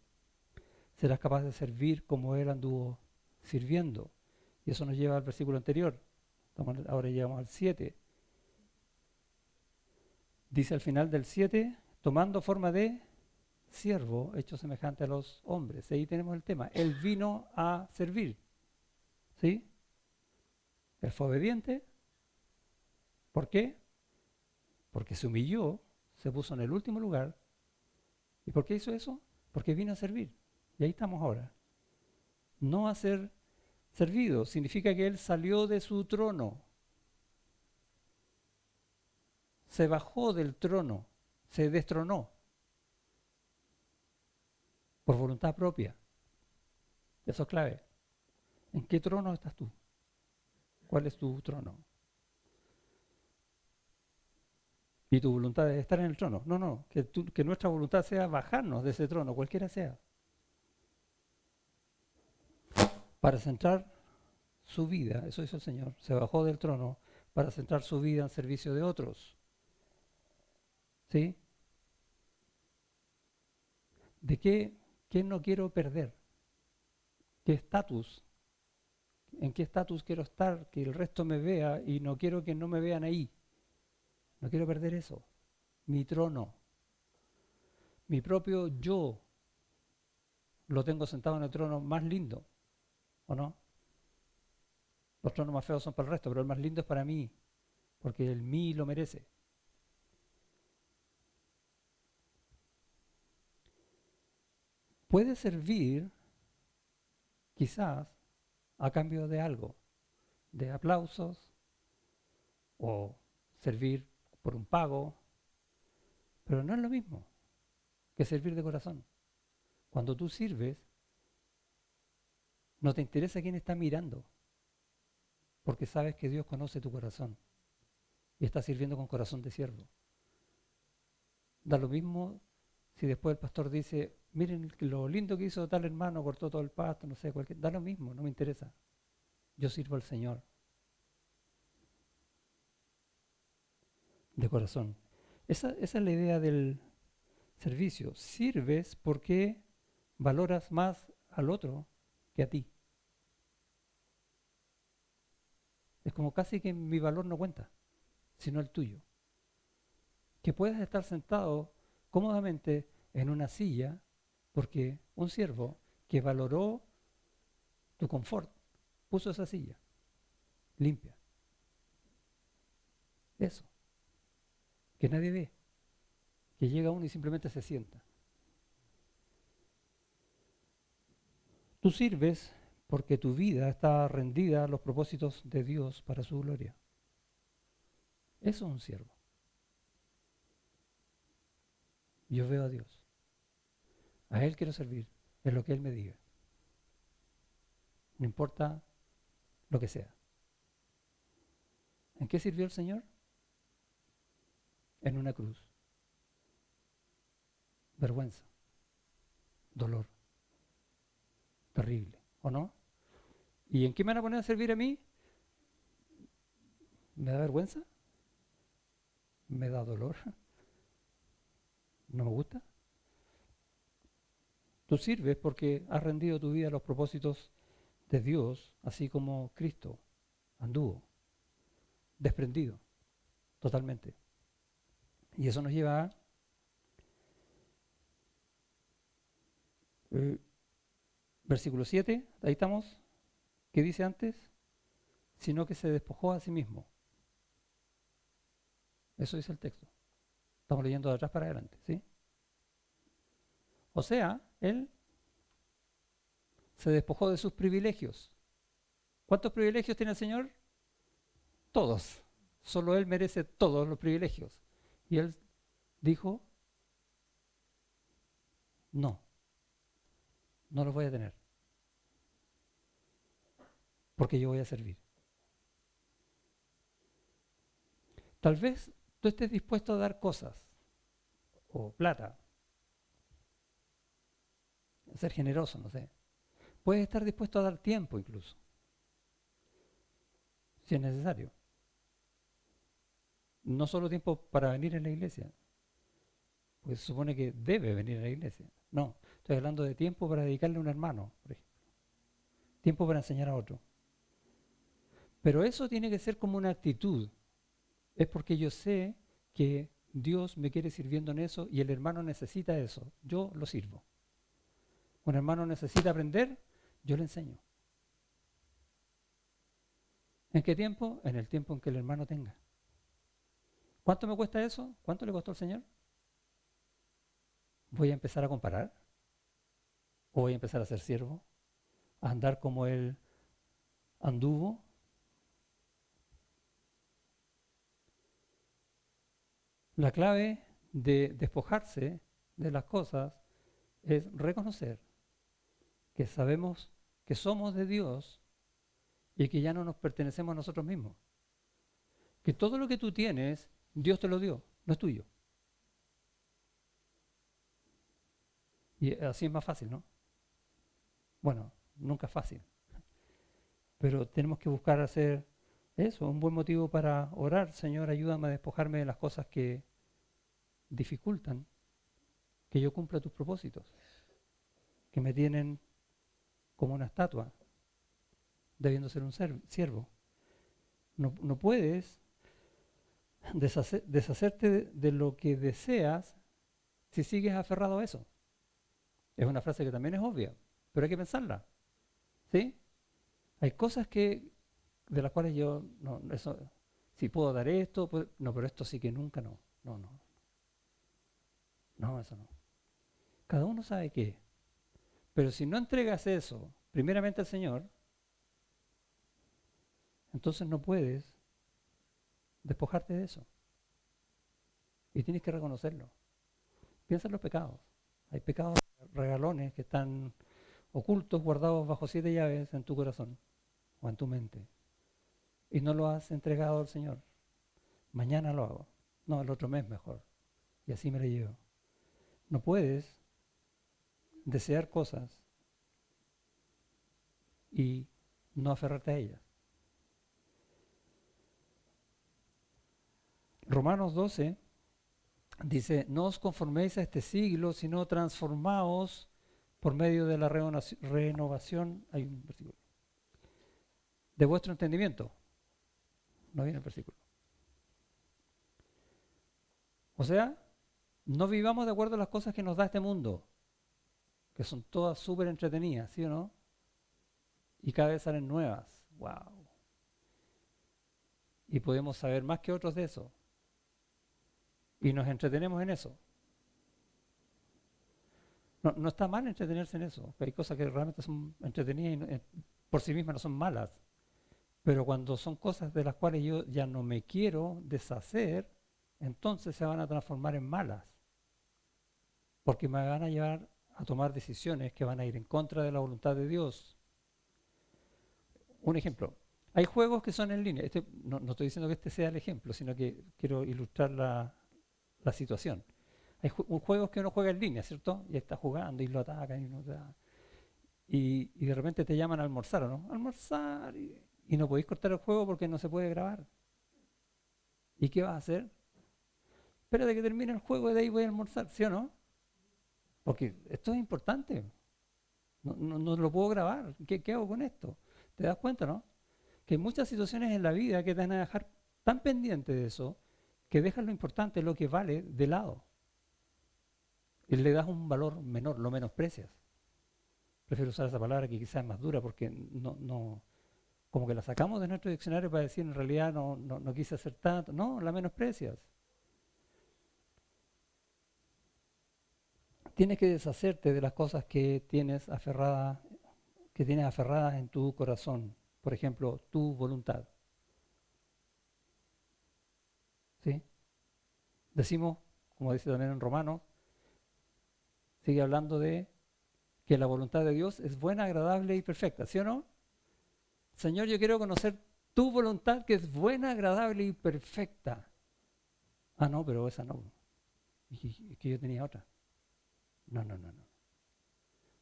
serás capaz de servir como Él anduvo sirviendo. Y eso nos lleva al versículo anterior. Ahora llegamos al 7. Dice al final del 7, tomando forma de siervo, hecho semejante a los hombres. Ahí tenemos el tema. Él vino a servir. ¿Sí? Él fue obediente. ¿Por qué? Porque se humilló, se puso en el último lugar. ¿Y por qué hizo eso? Porque vino a servir. Y ahí estamos ahora. No a ser servido significa que Él salió de su trono. Se bajó del trono. Se destronó. Por voluntad propia. Eso es clave. ¿En qué trono estás tú? ¿Cuál es tu trono? Y tu voluntad es estar en el trono. No, que nuestra voluntad sea bajarnos de ese trono, cualquiera sea. Para centrar su vida, eso hizo el Señor, se bajó del trono para centrar su vida en servicio de otros. ¿Sí? ¿De qué no quiero perder? qué estatus, en qué estatus quiero estar, que el resto me vea y no quiero que no me vean ahí. No quiero perder eso. Mi trono, mi propio yo, lo tengo sentado en el trono más lindo, ¿o no? Los tronos más feos son para el resto, pero el más lindo es para mí, porque el mí lo merece. Puede servir, quizás, a cambio de algo, de aplausos o servir por un pago, pero no es lo mismo que servir de corazón. Cuando tú sirves, no te interesa quién está mirando, porque sabes que Dios conoce tu corazón y estás sirviendo con corazón de siervo. Da lo mismo si después el pastor dice, miren lo lindo que hizo tal hermano, cortó todo el pasto, no sé, da lo mismo, no me interesa. Yo sirvo al Señor de corazón. Esa es la idea del servicio. Sirves porque valoras más al otro que a ti. Es como casi que mi valor no cuenta, sino el tuyo. Que puedas estar sentado cómodamente en una silla porque un siervo que valoró tu confort puso esa silla limpia. Eso, que nadie ve, que llega uno y simplemente se sienta. Tú sirves porque tu vida está rendida a los propósitos de Dios para su gloria. Eso es un siervo. Yo veo a Dios. A Él quiero servir, es lo que Él me diga. No importa lo que sea. ¿En qué sirvió el Señor? En una cruz. Vergüenza, dolor, terrible, ¿o no? ¿Y en qué me van a poner a servir a mí? ¿Me da vergüenza? ¿Me da dolor? ¿No me gusta? Tú sirves porque has rendido tu vida a los propósitos de Dios, así como Cristo anduvo, desprendido, totalmente. Y eso nos lleva a versículo 7, ahí estamos, ¿qué dice antes? Sino que se despojó a sí mismo. Eso dice el texto. Estamos leyendo de atrás para adelante, ¿sí? O sea, Él se despojó de sus privilegios. ¿Cuántos privilegios tiene el Señor? Todos. Solo Él merece todos los privilegios. Y Él dijo, no, no los voy a tener, porque yo voy a servir. Tal vez tú estés dispuesto a dar cosas, o plata, a ser generoso, no sé. Puedes estar dispuesto a dar tiempo incluso, si es necesario. No solo tiempo para venir a la iglesia, porque se supone que debe venir a la iglesia. No, estoy hablando de tiempo para dedicarle a un hermano, por ejemplo. Tiempo para enseñar a otro. Pero eso tiene que ser como una actitud. Es porque yo sé que Dios me quiere sirviendo en eso y el hermano necesita eso. Yo lo sirvo. Un hermano necesita aprender, yo le enseño. ¿En qué tiempo? En el tiempo en que el hermano tenga. ¿Cuánto me cuesta eso? ¿Cuánto le costó al Señor? ¿Voy a empezar a comparar? ¿O voy a empezar a ser siervo? ¿A andar como Él anduvo? La clave de despojarse de las cosas es reconocer que sabemos que somos de Dios y que ya no nos pertenecemos a nosotros mismos. Que todo lo que tú tienes, Dios te lo dio, no es tuyo. Y así es más fácil, ¿no? Bueno, nunca es fácil. Pero tenemos que buscar hacer eso, un buen motivo para orar. Señor, ayúdame a despojarme de las cosas que dificultan que yo cumpla tus propósitos, que me tienen como una estatua, debiendo ser un siervo. No puedes deshacerte de lo que deseas si sigues aferrado a eso. Es una frase que también es obvia, pero hay que pensarla. ¿Sí? Hay cosas de las cuales yo, no, eso, si puedo dar esto, no, pero esto sí que nunca no. No, eso no. Cada uno sabe qué. Pero si no entregas eso primeramente al Señor, entonces no puedes despojarte de eso. Y tienes que reconocerlo. Piensa en los pecados. Hay pecados regalones que están ocultos, guardados bajo 7 llaves en tu corazón o en tu mente. Y no lo has entregado al Señor. Mañana lo hago. No, el otro mes mejor. Y así me lo llevo. No puedes desear cosas y no aferrarte a ellas. Romanos 12 dice, no os conforméis a este siglo, sino transformaos por medio de la renovación, hay un versículo, de vuestro entendimiento. No viene el versículo. O sea, no vivamos de acuerdo a las cosas que nos da este mundo, que son todas súper entretenidas, ¿sí o no? Y cada vez salen nuevas. ¡Wow! Y podemos saber más que otros de eso. Y nos entretenemos en eso. No está mal entretenerse en eso, que hay cosas que realmente son entretenidas y por sí mismas no son malas. Pero cuando son cosas de las cuales yo ya no me quiero deshacer, entonces se van a transformar en malas. Porque me van a llevar a tomar decisiones que van a ir en contra de la voluntad de Dios. Un ejemplo, hay juegos que son en línea. No estoy diciendo que este sea el ejemplo, sino que quiero ilustrar la situación. Hay juegos que uno juega en línea, ¿cierto? Y está jugando y lo atacan y de repente te llaman a almorzar, ¿o no? Almorzar y no podéis cortar el juego porque no se puede grabar. ¿Y qué vas a hacer? Espérate que termine el juego y de ahí voy a almorzar, ¿sí o no? Porque esto es importante. No lo puedo grabar. ¿Qué hago con esto? ¿Te das cuenta, no? Que hay muchas situaciones en la vida que te van a dejar tan pendiente de eso que dejas lo importante, lo que vale, de lado. Y le das un valor menor, lo menosprecias. Prefiero usar esa palabra que quizás es más dura porque como que la sacamos de nuestro diccionario para decir en realidad no quise hacer tanto. No, la menosprecias. Tienes que deshacerte de las cosas que tienes aferradas en tu corazón. Por ejemplo, tu voluntad. ¿Sí? Decimos, como dice también en Romanos, sigue hablando de que la voluntad de Dios es buena, agradable y perfecta, ¿sí o no? Señor, yo quiero conocer tu voluntad que es buena, agradable y perfecta. Ah, no, pero esa no. Es que yo tenía otra. No.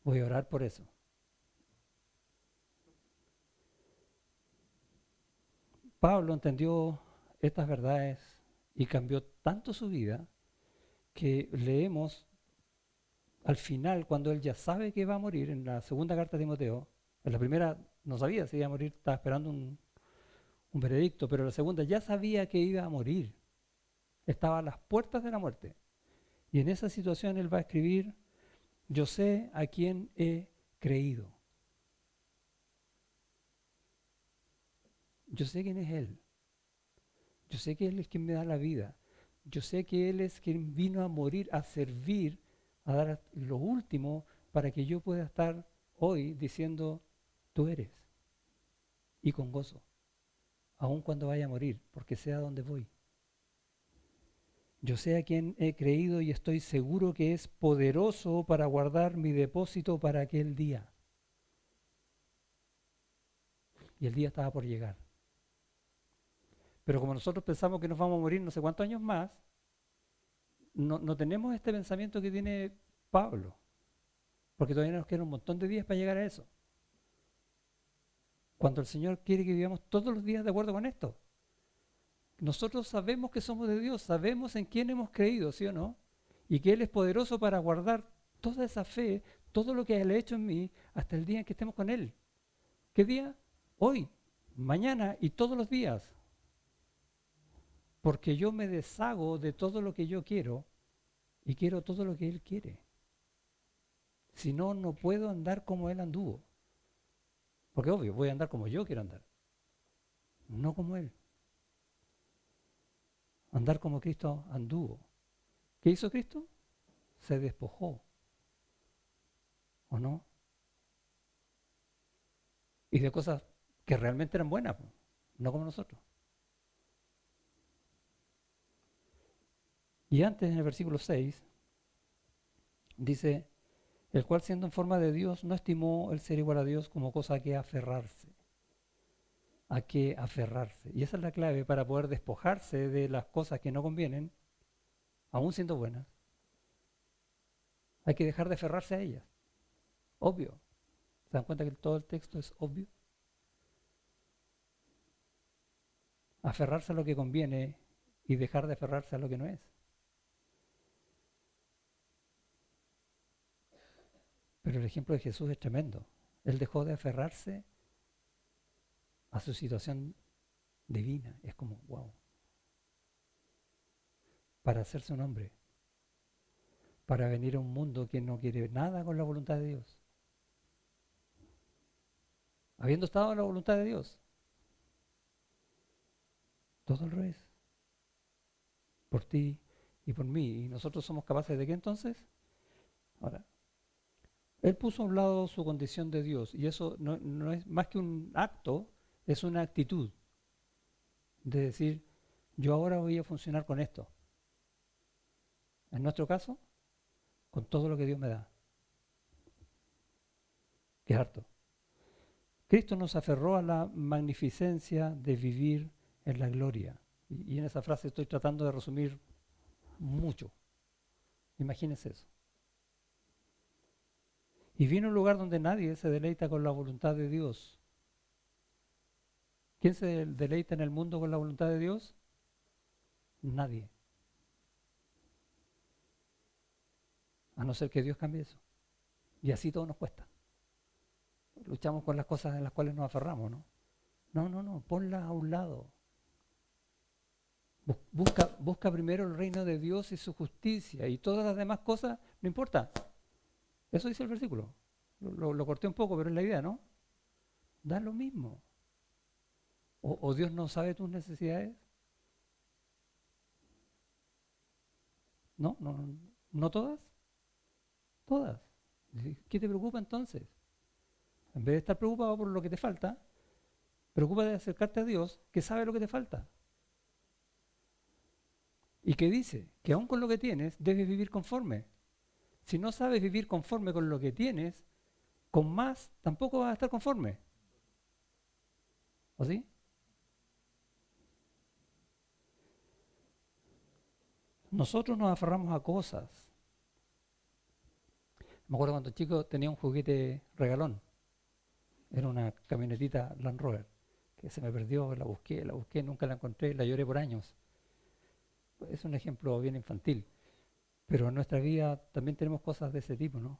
Voy a orar por eso. Pablo entendió estas verdades y cambió tanto su vida que leemos al final, cuando él ya sabe que va a morir, en la segunda carta de Timoteo, en la primera no sabía si iba a morir, estaba esperando un veredicto, pero en la segunda ya sabía que iba a morir, estaba a las puertas de la muerte. Y en esa situación él va a escribir, yo sé a quién he creído. Yo sé quién es Él. Yo sé que Él es quien me da la vida. Yo sé que Él es quien vino a morir, a servir, a dar lo último para que yo pueda estar hoy diciendo, tú eres. Y con gozo, aun cuando vaya a morir, porque sé a dónde voy. Yo sé a quién he creído y estoy seguro que es poderoso para guardar mi depósito para aquel día. Y el día estaba por llegar. Pero como nosotros pensamos que nos vamos a morir no sé cuántos años más, no tenemos este pensamiento que tiene Pablo, porque todavía nos quedan un montón de días para llegar a eso. Cuando el Señor quiere que vivamos todos los días de acuerdo con esto. Nosotros sabemos que somos de Dios, sabemos en quién hemos creído, ¿sí o no? Y que Él es poderoso para guardar toda esa fe, todo lo que Él ha hecho en mí hasta el día en que estemos con Él. ¿Qué día? Hoy, mañana y todos los días. Porque yo me deshago de todo lo que yo quiero y quiero todo lo que Él quiere. Si no, no puedo andar como Él anduvo. Porque obvio, voy a andar como yo quiero andar, no como Él. Andar como Cristo anduvo. ¿Qué hizo Cristo? Se despojó, ¿o no? Y de cosas que realmente eran buenas, no como nosotros. Y antes, en el versículo 6, dice, el cual siendo en forma de Dios, no estimó el ser igual a Dios como cosa a que aferrarse. A que aferrarse. Y esa es la clave para poder despojarse de las cosas que no convienen, aún siendo buenas. Hay que dejar de aferrarse a ellas. Obvio. ¿Se dan cuenta que todo el texto es obvio? Aferrarse a lo que conviene y dejar de aferrarse a lo que no es. Pero el ejemplo de Jesús es tremendo. Él dejó de aferrarse a su situación divina. Es como, wow. Para hacerse un hombre. Para venir a un mundo que no quiere nada con la voluntad de Dios. Habiendo estado en la voluntad de Dios. Todo al revés. Por ti y por mí. ¿Y nosotros somos capaces de qué entonces? Ahora, Él puso a un lado su condición de Dios. Y eso no es más que un acto, es una actitud. De decir, yo ahora voy a funcionar con esto. En nuestro caso, con todo lo que Dios me da. Que es harto. Cristo nos aferró a la magnificencia de vivir en la gloria. Y en esa frase estoy tratando de resumir mucho. Imagínense eso. Y vino a un lugar donde nadie se deleita con la voluntad de Dios. ¿Quién se deleita en el mundo con la voluntad de Dios? Nadie. A no ser que Dios cambie eso. Y así todo nos cuesta. Luchamos con las cosas en las cuales nos aferramos, ¿no? No, ponlas a un lado. Busca primero el reino de Dios y su justicia y todas las demás cosas, no importa. Eso dice el versículo. Lo corté un poco, pero es la idea, ¿no? Da lo mismo. O Dios no sabe tus necesidades. No todas. Todas. ¿Qué te preocupa entonces? En vez de estar preocupado por lo que te falta, preocúpate de acercarte a Dios, que sabe lo que te falta. Y que dice que aún con lo que tienes, debes vivir conforme. Si no sabes vivir conforme con lo que tienes, con más tampoco vas a estar conforme. ¿O sí? Nosotros nos aferramos a cosas. Me acuerdo cuando chico tenía un juguete regalón. Era una camionetita Land Rover que se me perdió, la busqué, nunca la encontré, la lloré por años. Es un ejemplo bien infantil. Pero en nuestra vida también tenemos cosas de ese tipo, ¿no?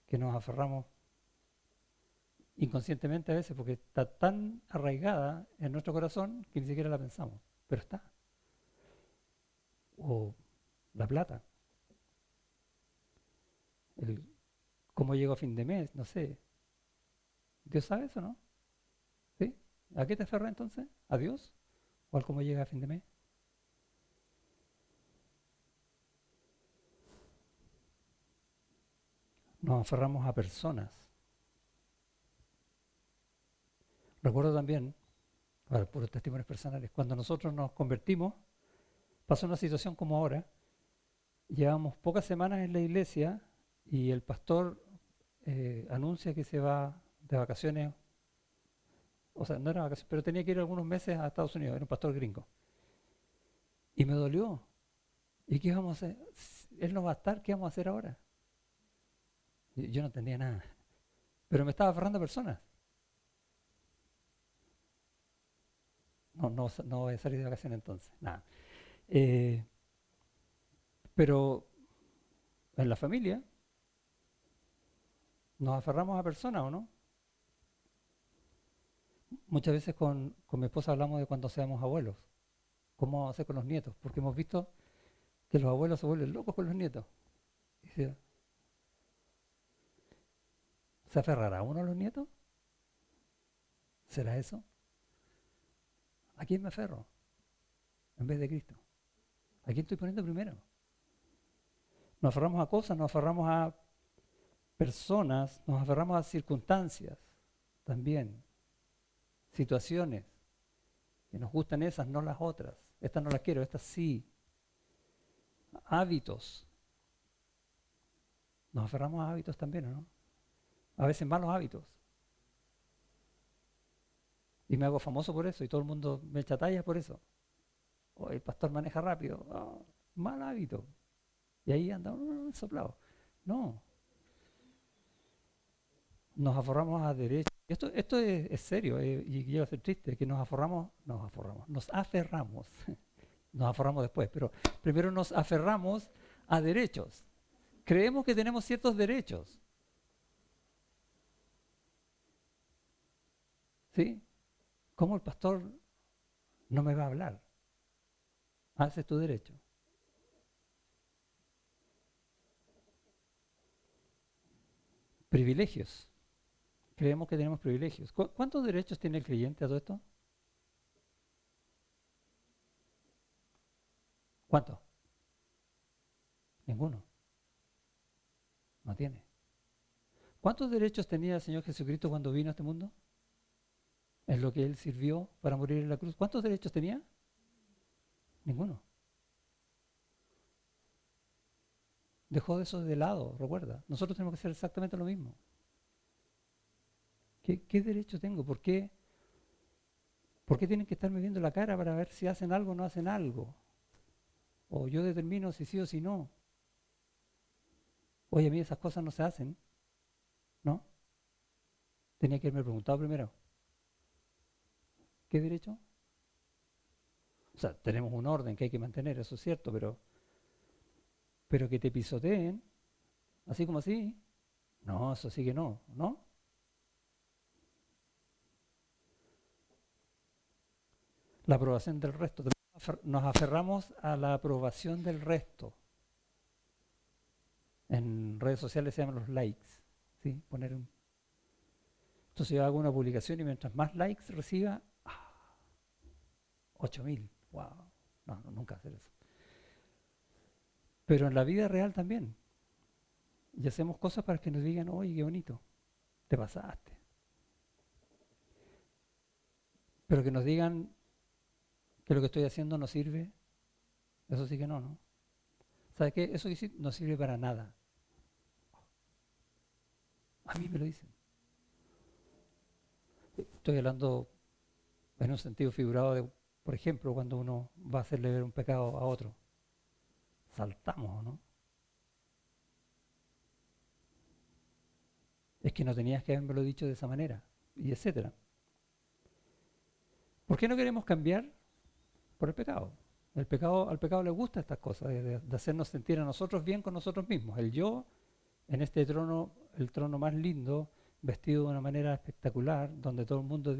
Que nos aferramos inconscientemente a veces porque está tan arraigada en nuestro corazón que ni siquiera la pensamos. Pero está. O la plata. El cómo llego a fin de mes, no sé. ¿Dios sabe eso, no? ¿Sí? ¿A qué te aferras entonces? ¿A Dios? ¿O al cómo llega a fin de mes? Nos aferramos a personas. Recuerdo también, por testimonios personales, cuando nosotros nos convertimos, pasó una situación como ahora. Llevamos pocas semanas en la iglesia y el pastor anuncia que se va de vacaciones. O sea, no era vacaciones, pero tenía que ir algunos meses a Estados Unidos, era un pastor gringo. Y me dolió. ¿Y qué vamos a hacer? Él no va a estar, ¿qué vamos a hacer ahora? Yo no entendía nada. Pero me estaba aferrando a personas. No voy a salir de vacaciones entonces, nada. Eh, pero en la familia, Nos aferramos a personas, ¿o no? Muchas veces con mi esposa hablamos de cuando seamos abuelos. ¿Cómo vamos a hacer con los nietos? Porque hemos visto que los abuelos se vuelven locos con los nietos. Y ¿se aferrará uno a los nietos? ¿Será eso? ¿A quién me aferro en vez de Cristo? ¿A quién estoy poniendo primero? Nos aferramos a cosas, nos aferramos a personas, nos aferramos a circunstancias también, situaciones, que nos gustan esas, no las otras. Estas no las quiero, estas sí. Hábitos. Nos aferramos a hábitos también, ¿no? A veces malos hábitos. Y me hago famoso por eso y todo el mundo me echa talla por eso. Oh, el pastor maneja rápido. Oh, mal hábito. Y ahí anda soplado. No, nos aforramos a derecho. Esto es serio y llega a ser triste, que nos aferramos, nos aforramos después, pero primero nos aferramos a derechos. Creemos que tenemos ciertos derechos. ¿Sí? ¿Cómo el pastor no me va a hablar? Haces tu derecho. Privilegios. Creemos que tenemos privilegios. ¿Cuántos derechos tiene el creyente a todo esto? ¿Cuántos? Ninguno. No tiene. ¿Cuántos derechos tenía el Señor Jesucristo cuando vino a este mundo? Es lo que Él sirvió para morir en la cruz. ¿Cuántos derechos tenía? Ninguno. Dejó eso de lado, recuerda. Nosotros tenemos que hacer exactamente lo mismo. ¿Qué derecho tengo? ¿Por qué tienen que estarme viendo la cara para ver si hacen algo o no hacen algo? O yo determino si sí o si no. Oye, a mí esas cosas no se hacen, ¿no? Tenía que haberme preguntado primero. ¿Qué derecho? O sea, tenemos un orden que hay que mantener, eso es cierto, pero que te pisoteen, así como así, no, eso sí que no, ¿no? La aprobación del resto. Nos aferramos a la aprobación del resto. En redes sociales se llaman los likes, ¿sí? Entonces yo hago una publicación y mientras más likes reciba, 8.000, wow, no, nunca hacer eso. Pero en la vida real también. Y hacemos cosas para que nos digan, oye, qué bonito, te pasaste. Pero que nos digan que lo que estoy haciendo no sirve, eso sí que no, ¿no? ¿Sabes qué? Eso sí no sirve para nada. A mí me lo dicen. Estoy hablando en un sentido figurado de, por ejemplo, cuando uno va a hacerle ver un pecado a otro. Saltamos, ¿no? Es que no tenías que haberme lo dicho de esa manera, y etcétera. ¿Por qué no queremos cambiar? Por el pecado. Al pecado le gusta estas cosas, de hacernos sentir a nosotros bien con nosotros mismos. El yo en este trono, el trono más lindo, vestido de una manera espectacular, donde todo el mundo,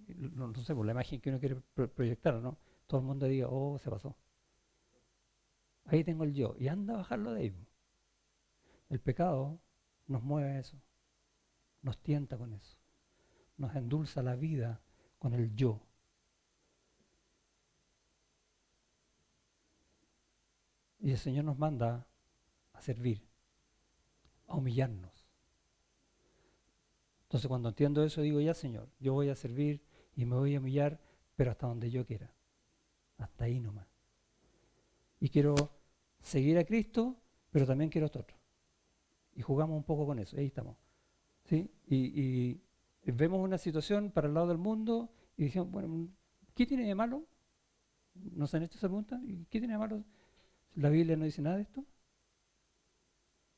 no sé, por la imagen que uno quiere proyectar, ¿no? Todo el mundo diga, oh, se pasó. Ahí tengo el yo, y anda a bajarlo de ahí. El pecado nos mueve a eso, nos tienta con eso, nos endulza la vida con el yo. Y el Señor nos manda a servir, a humillarnos. Entonces cuando entiendo eso digo, ya Señor, yo voy a servir y me voy a humillar, pero hasta donde yo quiera. Hasta ahí nomás. Y quiero seguir a Cristo, pero también quiero a esto otro. Y jugamos un poco con eso, ahí estamos. ¿Sí? Y vemos una situación para el lado del mundo y decimos, bueno, ¿qué tiene de malo? ¿Nos han hecho esa pregunta? ¿Y qué tiene de malo? La Biblia no dice nada de esto.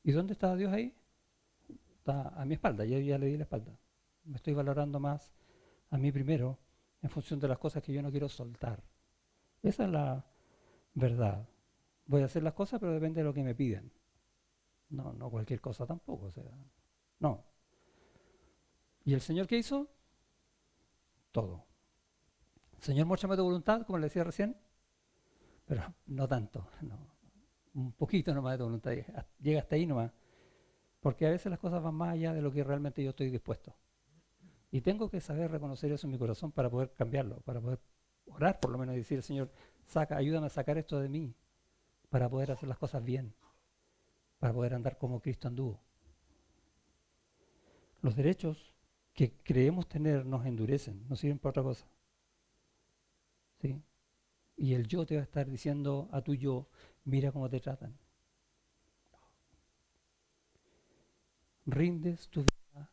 ¿Y dónde está Dios ahí? Está a mi espalda, yo ya le di la espalda. Me estoy valorando más a mí primero en función de las cosas que yo no quiero soltar. Esa es la verdad. Voy a hacer las cosas, pero depende de lo que me piden. No, no cualquier cosa tampoco. O sea. No. ¿Y el Señor qué hizo? Todo. Señor, muéstrame tu voluntad, como le decía recién, pero no tanto, no. Un poquito nomás de tu voluntad, llega hasta ahí nomás, porque a veces las cosas van más allá de lo que realmente yo estoy dispuesto. Y tengo que saber reconocer eso en mi corazón para poder cambiarlo, para poder orar por lo menos y decir, Señor, ayúdame a sacar esto de mí, para poder hacer las cosas bien, para poder andar como Cristo anduvo. Los derechos que creemos tener nos endurecen, no sirven para otra cosa. ¿Sí? Y el yo te va a estar diciendo a tu yo, mira cómo te tratan. ¿Rindes tu vida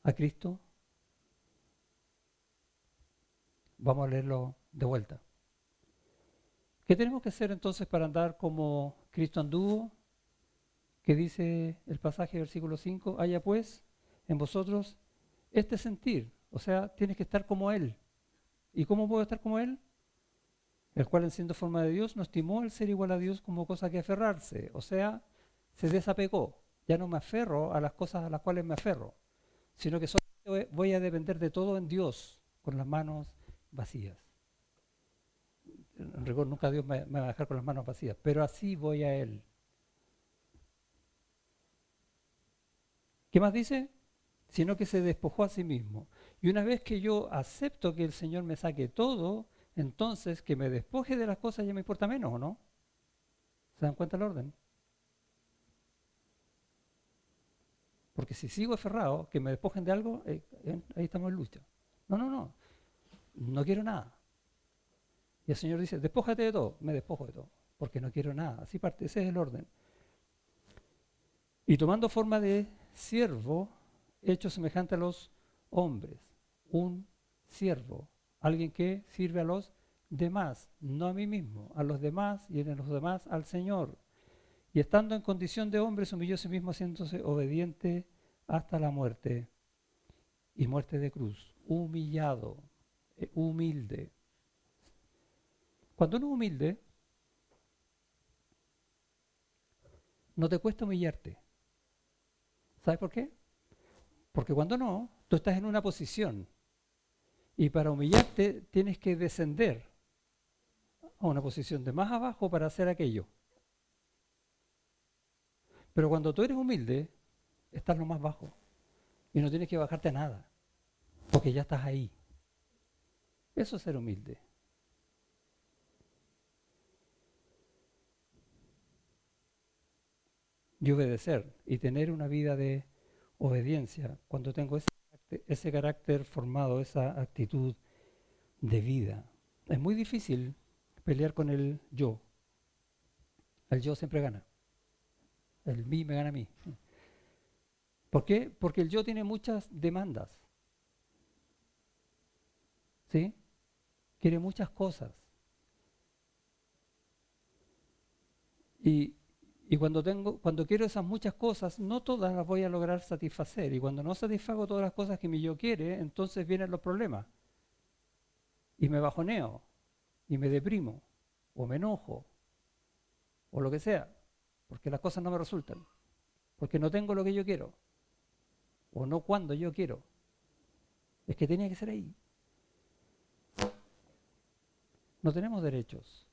a Cristo? Vamos a leerlo de vuelta. ¿Qué tenemos que hacer entonces para andar como Cristo anduvo? ¿Qué dice el pasaje, versículo 5? Haya pues en vosotros este sentir. O sea, tienes que estar como Él. ¿Y cómo puedo estar como Él? El cual en siendo forma de Dios no estimó el ser igual a Dios como cosa que aferrarse. O sea, se desapegó. Ya no me aferro a las cosas a las cuales me aferro, sino que solamente voy a depender de todo en Dios, con las manos vacías. En rigor, nunca Dios me va a dejar con las manos vacías, pero así voy a Él. ¿Qué más dice? Sino que se despojó a sí mismo. Y una vez que yo acepto que el Señor me saque todo, entonces que me despoje de las cosas ya me importa menos, ¿o no? ¿Se dan cuenta el orden? Porque si sigo aferrado, que me despojen de algo, ahí estamos en lucha. No, no, no, no quiero nada. Y el Señor dice, despójate de todo, me despojo de todo, porque no quiero nada. Así parte, ese es el orden. Y tomando forma de siervo, hecho semejante a los hombres, un siervo, alguien que sirve a los demás, no a mí mismo, a los demás y en los demás al Señor. Y estando en condición de hombre, se humilló a sí mismo haciéndose obediente hasta la muerte y muerte de cruz. Humillado, humilde. Cuando uno es humilde, no te cuesta humillarte. ¿Sabes por qué? Porque cuando no, tú estás en una posición y para humillarte tienes que descender a una posición de más abajo para hacer aquello. Pero cuando tú eres humilde, estás lo más bajo y no tienes que bajarte a nada, porque ya estás ahí. Eso es ser humilde. Y obedecer y tener una vida de obediencia cuando tengo ese carácter formado, esa actitud de vida. Es muy difícil pelear con el yo. El yo siempre gana. El mí me gana a mí. ¿Por qué? Porque el yo tiene muchas demandas. ¿Sí? Quiere muchas cosas. Y, y cuando quiero esas muchas cosas, no todas las voy a lograr satisfacer. Y cuando no satisfago todas las cosas que mi yo quiere, entonces vienen los problemas. Y me bajoneo, y me deprimo, o me enojo, o lo que sea, porque las cosas no me resultan, porque no tengo lo que yo quiero, o no cuando yo quiero. Es que tenía que ser ahí. No tenemos derechos.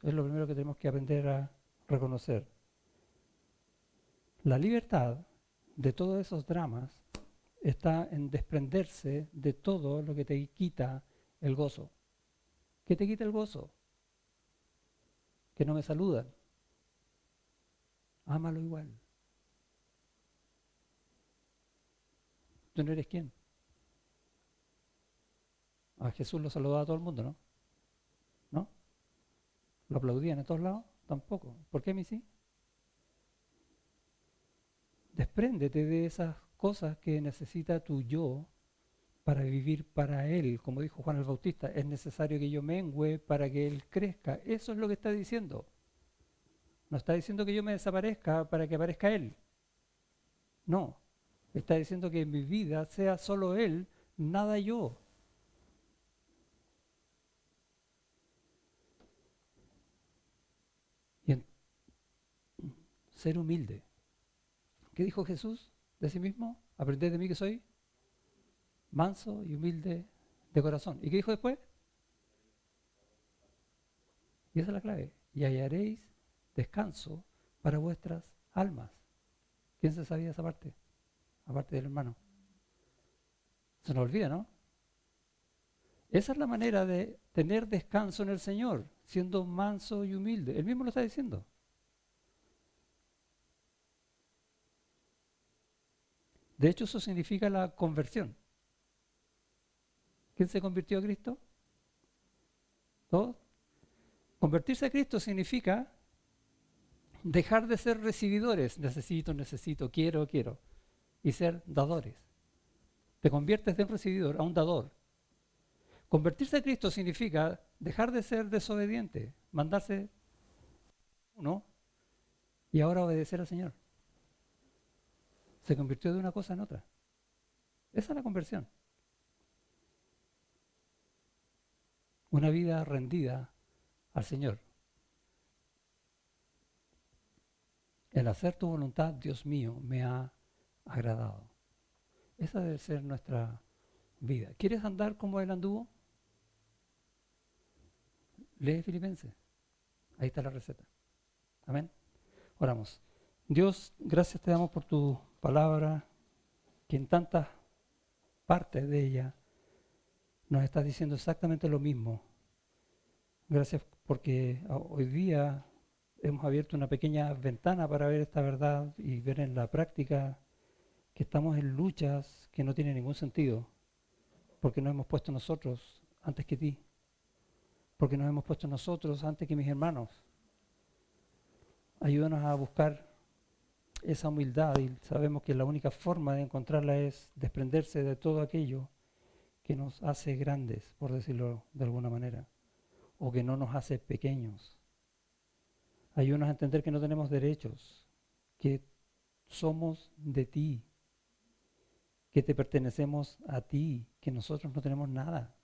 Es lo primero que tenemos que aprender a reconocer. La libertad de todos esos dramas está en desprenderse de todo lo que te quita el gozo. ¿Qué te quita el gozo? Que no me saludan. Ámalo igual. ¿Tú no eres quién? A Jesús lo saludaba a todo el mundo, ¿no? ¿No? ¿Lo aplaudían en todos lados? Tampoco. ¿Por qué a mí sí? Despréndete de esas cosas que necesita tu yo para vivir para Él. Como dijo Juan el Bautista, es necesario que yo mengüe para que Él crezca. Eso es lo que está diciendo. No está diciendo que yo me desaparezca para que aparezca Él. No. Está diciendo que en mi vida sea solo Él, nada yo. Y ser humilde. ¿Qué dijo Jesús? de sí mismo? Aprended de mí que soy manso y humilde de corazón. ¿Y qué dijo después? Y esa es la clave. Y hallaréis descanso para vuestras almas. ¿Quién se sabía esa parte? Aparte del hermano. Se nos olvida, ¿no? Esa es la manera de tener descanso en el Señor, siendo manso y humilde. Él mismo lo está diciendo. De hecho, eso significa la conversión. ¿Quién se convirtió a Cristo? ¿Todos? Convertirse a Cristo significa dejar de ser recibidores, necesito, quiero, y ser dadores. Te conviertes de un recibidor a un dador. Convertirse a Cristo significa dejar de ser desobediente, mandarse uno y ahora obedecer al Señor. Se convirtió de una cosa en otra. Esa es la conversión. Una vida rendida al Señor. El hacer tu voluntad, Dios mío, me ha agradado. Esa debe ser nuestra vida. ¿Quieres andar como Él anduvo? Lee Filipenses. Ahí está la receta. Amén. Oramos. Dios, gracias te damos por tu palabra, que en tantas partes de ella nos estás diciendo exactamente lo mismo. Gracias porque hoy día hemos abierto una pequeña ventana para ver esta verdad y ver en la práctica que estamos en luchas que no tienen ningún sentido, porque nos hemos puesto nosotros antes que ti, porque nos hemos puesto nosotros antes que mis hermanos. Ayúdanos a buscar esa humildad y sabemos que la única forma de encontrarla es desprenderse de todo aquello que nos hace grandes, por decirlo de alguna manera, o que no nos hace pequeños. Ayúdanos a entender que no tenemos derechos, que somos de ti, que te pertenecemos a ti, que nosotros no tenemos nada.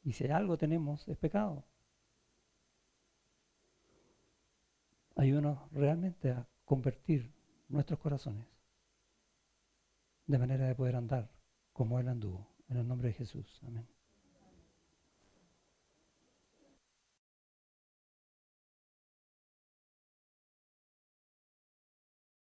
Y si algo tenemos, es pecado. Ayúdanos realmente a convertir nuestros corazones de manera de poder andar como Él anduvo. En el nombre de Jesús. Amén.